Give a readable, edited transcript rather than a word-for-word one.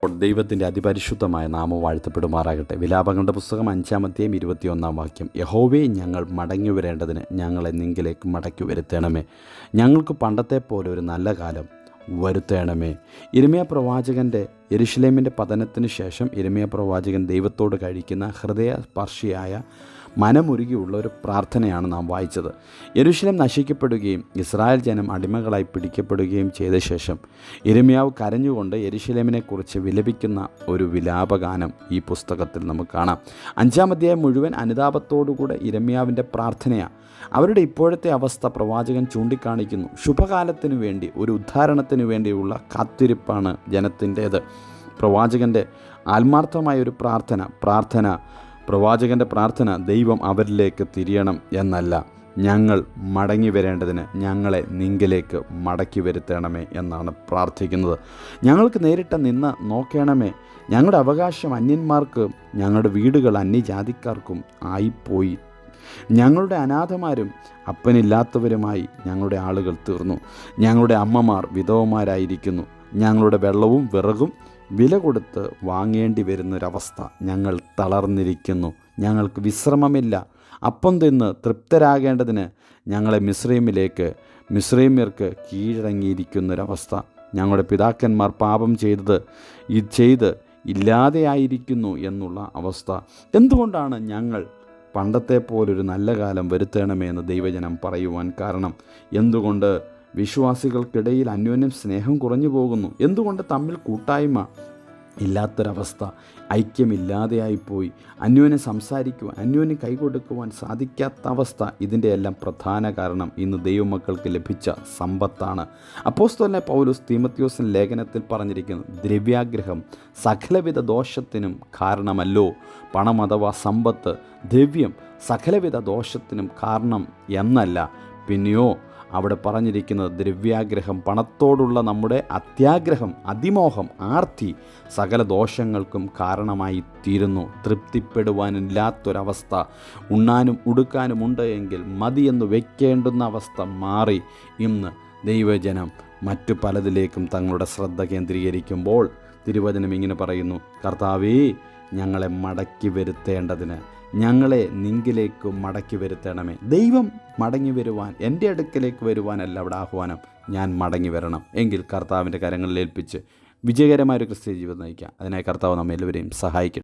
ദൈവത്തിൻ്റെ അതിപരിശുദ്ധമായ നാമം വാഴ്ത്തപ്പെടുമാറാകട്ടെ. വിലാപങ്ങളുടെ പുസ്തകം 5-ാം അധ്യായം 21-ാം വാക്യം. യഹോവേ, ഞങ്ങൾ മടങ്ങി വരേണ്ടതിന് ഞങ്ങളെ നിങ്കിലേക്ക് മടക്കി വരുത്തണമേ. ഞങ്ങൾക്ക് പണ്ടത്തെ പോലെ ഒരു നല്ല കാലം വരുത്തണമേ. യിരെമ്യാ പ്രവാചകൻ്റെ യെരൂശലേമിൻ്റെ പതനത്തിന് ശേഷം യിരെമ്യാ പ്രവാചകൻ ദൈവത്തോട് കഴിക്കുന്ന ഹൃദയസ്പർശിയായ മനമുരുകിയുള്ള ഒരു പ്രാർത്ഥനയാണ് നാം വായിച്ചത്. യെരൂശലേം നശിക്കപ്പെടുകയും ഇസ്രായേൽ ജനം അടിമകളായി പിടിക്കപ്പെടുകയും ചെയ്ത ശേഷം യിരെമ്യാവ് കരഞ്ഞുകൊണ്ട് യെരൂശലേമിനെക്കുറിച്ച് വിലപിക്കുന്ന ഒരു വിലാപഗാനം ഈ പുസ്തകത്തിൽ നമുക്ക് കാണാം. 5-ാം അധ്യായം മുഴുവൻ അനുതാപത്തോടുകൂടെ യിരെമ്യാവിൻ്റെ പ്രാർത്ഥനയാണ്. അവരുടെ ഇപ്പോഴത്തെ അവസ്ഥ പ്രവാചകൻ ചൂണ്ടിക്കാണിക്കുന്നു. ശുഭകാലത്തിനു വേണ്ടി, ഒരു ഉദ്ധാരണത്തിന് വേണ്ടിയുള്ള കാത്തിരിപ്പാണ് ജനത്തിൻ്റേത്. പ്രവാചകൻ്റെ ആത്മാർത്ഥമായൊരു പ്രവാചകൻ്റെ പ്രാർത്ഥന ദൈവം അവരിലേക്ക് തിരിയണം എന്നല്ല, ഞങ്ങൾ മടങ്ങി വരേണ്ടതിന് ഞങ്ങളെ നിങ്കിലേക്ക് മടക്കി വരുത്തണമേ എന്നാണ് പ്രാർത്ഥിക്കുന്നത്. ഞങ്ങൾക്ക് നേരിട്ട നിന്ന് നോക്കണമേ. ഞങ്ങളുടെ അവകാശം അന്യന്മാർക്ക്, ഞങ്ങളുടെ വീടുകൾ അന്യജാതിക്കാർക്കും ആയിപ്പോയി. ഞങ്ങളുടെ അനാഥമാരും അപ്പനില്ലാത്തവരുമായി ഞങ്ങളുടെ ആളുകൾ തീർന്നു. ഞങ്ങളുടെ അമ്മമാർ വിധവമാരായിരിക്കുന്നു. ഞങ്ങളുടെ വെള്ളവും വിറകും വില കൊടുത്ത് വാങ്ങേണ്ടി വരുന്നൊരവസ്ഥ. ഞങ്ങൾ തളർന്നിരിക്കുന്നു, ഞങ്ങൾക്ക് വിശ്രമമില്ല. അപ്പം തിന്ന് തൃപ്തരാകേണ്ടതിന് ഞങ്ങളെ മിസ്രയീമ്യർക്ക് കീഴടങ്ങിയിരിക്കുന്നൊരവസ്ഥ. ഞങ്ങളുടെ പിതാക്കന്മാർ പാപം ചെയ്ത് ഇല്ലാതെയായിരിക്കുന്നു എന്നുള്ള അവസ്ഥ. എന്തുകൊണ്ടാണ് ഞങ്ങൾ പണ്ടത്തെ പോലൊരു നല്ല കാലം വരുത്തണമേ എന്ന് ദൈവജനം പറയുവാൻ കാരണം? എന്തുകൊണ്ട് വിശ്വാസികൾക്കിടയിൽ അന്യോന്യം സ്നേഹം കുറഞ്ഞു പോകുന്നു? എന്തുകൊണ്ട് തമ്മിൽ കൂട്ടായ്മ ഇല്ലാത്തൊരവസ്ഥ, ഐക്യമില്ലാതെയായിപ്പോയി, അന്യോന്യം സംസാരിക്കുവാൻ, അന്യോന്യം കൈകൊടുക്കുവാൻ സാധിക്കാത്ത അവസ്ഥ? ഇതിൻ്റെ എല്ലാം പ്രധാന കാരണം ഇന്ന് ദൈവമക്കൾക്ക് ലഭിച്ച സമ്പത്താണ്. അപ്പോസ്തലനായ പൗലോസ് തീമോഥെയോസിൻ്റെ ലേഖനത്തിൽ പറഞ്ഞിരിക്കുന്നു, ദ്രവ്യാഗ്രഹം സകലവിധ ദോഷത്തിനും കാരണമല്ലോ. പണം അഥവാ സമ്പത്ത്, ദ്രവ്യം സകലവിധ ദോഷത്തിനും കാരണം എന്നല്ല, പിന്നെയോ അവിടെ പറഞ്ഞിരിക്കുന്നത് ദ്രവ്യാഗ്രഹം, പണത്തോടുള്ള നമ്മുടെ അത്യാഗ്രഹം, അതിമോഹം, ആർത്തി സകല ദോഷങ്ങൾക്കും കാരണമായി തീരുന്നു. തൃപ്തിപ്പെടുവാനില്ലാത്തൊരവസ്ഥ, ഉണ്ണാനും ഉടുക്കാനും ഉണ്ട് എങ്കിൽ മതിയെന്ന് വയ്ക്കേണ്ടുന്ന അവസ്ഥ മാറി ഇന്ന് ദൈവജനം മറ്റു പലതിലേക്കും തങ്ങളുടെ ശ്രദ്ധ കേന്ദ്രീകരിക്കുമ്പോൾ തിരുവചനം ഇങ്ങനെ പറയുന്നു, കർത്താവേ, ഞങ്ങളെ മടക്കി വരുത്തേണ്ടതിന് ഞങ്ങളെ നിങ്കിലേക്ക് മടക്കി വരുത്തണമേ. ദൈവം മടങ്ങി വരുവാൻ, എൻ്റെ അടുക്കലേക്ക് വരുവാനല്ല അവിടെ ആഹ്വാനം, ഞാൻ മടങ്ങി വരണം. എങ്കിൽ കർത്താവിൻ്റെ കരങ്ങളിൽ ഏൽപ്പിച്ച് വിജയകരമായൊരു ക്രിസ്ത്യ ജീവിതം നയിക്കാം. അതിനായി കർത്താവ് നമ്മെ എല്ലാവരെയും സഹായിക്കും.